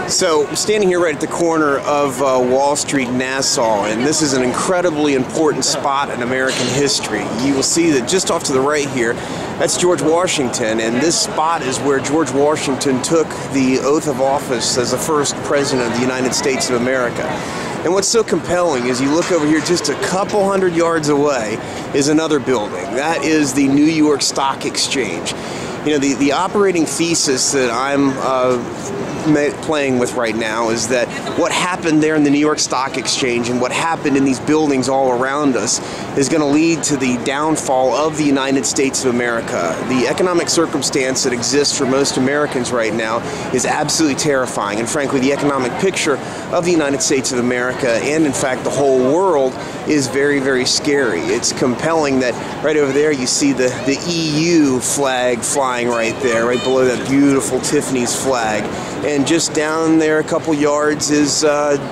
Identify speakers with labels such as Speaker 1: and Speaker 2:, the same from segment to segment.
Speaker 1: So, I'm standing here right at the corner of Wall Street, Nassau, and this is an incredibly important spot in American history. You will see that just off to the right here, that's George Washington, and this spot is where George Washington took the oath of office as the first president of the United States of America. And what's so compelling is you look over here just a couple hundred yards away is another building. That is the New York Stock Exchange. You know, the operating thesis that I'm playing with right now is that what happened there in the New York Stock Exchange and what happened in these buildings all around us is going to lead to the downfall of the United States of America. The economic circumstance that exists for most Americans right now is absolutely terrifying, and frankly the economic picture of the United States of America and in fact the whole world is very, very scary. It's compelling that right over there you see the EU flag flying right there, right below that beautiful Tiffany's flag. And just down there a couple yards is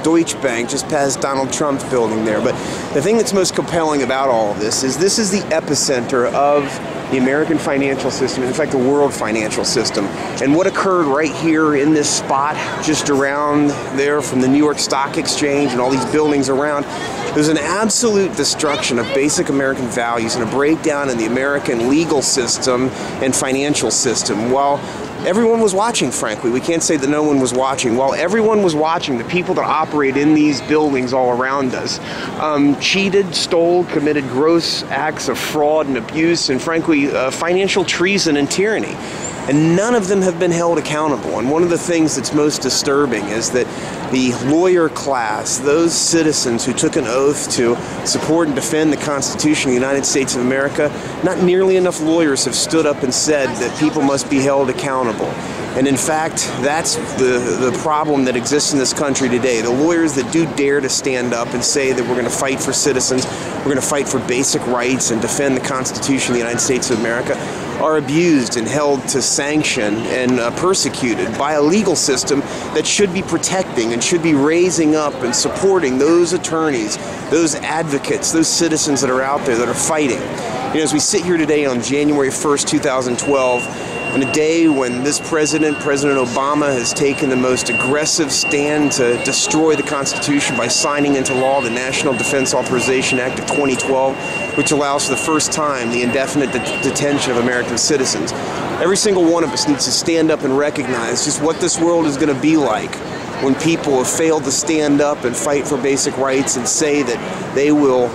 Speaker 1: Deutsche Bank, just past Donald Trump's building there. But the thing that's most compelling about all of this is the epicenter of the American financial system, in fact the world financial system. And what occurred right here in this spot, just around there from the New York Stock Exchange and all these buildings around, there's an absolute destruction of basic American values and a breakdown in the American legal system and financial system. While everyone was watching, frankly, we can't say that no one was watching. While everyone was watching, the people that operate in these buildings all around us cheated, stole, committed gross acts of fraud and abuse, and frankly, financial treason and tyranny. And none of them have been held accountable. And one of the things that's most disturbing is that the lawyer class, those citizens who took an oath to support and defend the Constitution of the United States of America, not nearly enough lawyers have stood up and said that people must be held accountable. And in fact, that's the problem that exists in this country today. The lawyers that do dare to stand up and say that we're going to fight for citizens, we're going to fight for basic rights and defend the Constitution of the United States of America, are abused and held to sanction and persecuted by a legal system that should be protecting and should be raising up and supporting those attorneys, those advocates, those citizens that are out there that are fighting. You know, as we sit here today on January 1st, 2012, on a day when this President Obama, has taken the most aggressive stand to destroy the Constitution by signing into law the National Defense Authorization Act of 2012, which allows for the first time the indefinite detention of American citizens. Every single one of us needs to stand up and recognize just what this world is going to be like when people have failed to stand up and fight for basic rights and say that they will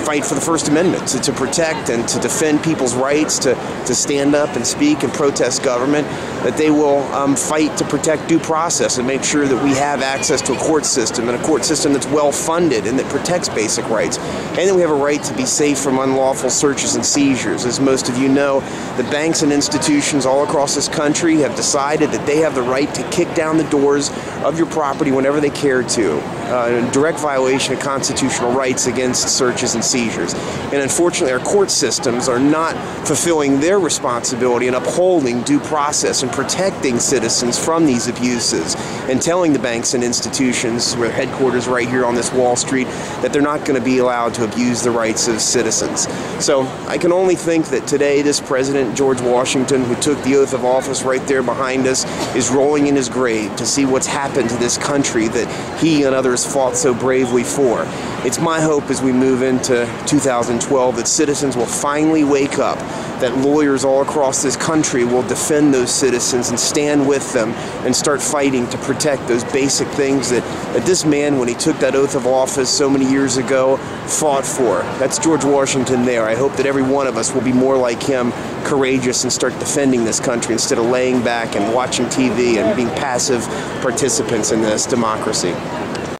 Speaker 1: fight for the First Amendment to protect and to defend people's rights to stand up and speak and protest government, that they will fight to protect due process and make sure that we have access to a court system, and a court system that's well funded and that protects basic rights, and that we have a right to be safe from unlawful searches and seizures. As most of you know, the banks and institutions all across this country have decided that they have the right to kick down the doors of your property whenever they care to, in direct violation of constitutional rights against searches and seizures. And unfortunately, our court systems are not fulfilling their responsibility in upholding due process and protecting citizens from these abuses, and telling the banks and institutions, with headquarters right here on this Wall Street, that they're not going to be allowed to abuse the rights of citizens. So I can only think that today this President, George Washington, who took the oath of office right there behind us, is rolling in his grave to see what's happened to this country that he and others fought so bravely for. It's my hope as we move into 2012 that citizens will finally wake up, that lawyers all across this country will defend those citizens and stand with them and start fighting to protect those basic things that this man, when he took that oath of office so many years ago, fought for. That's George Washington there. I hope that every one of us will be more like him, courageous, and start defending this country instead of laying back and watching TV and being passive participants in this democracy.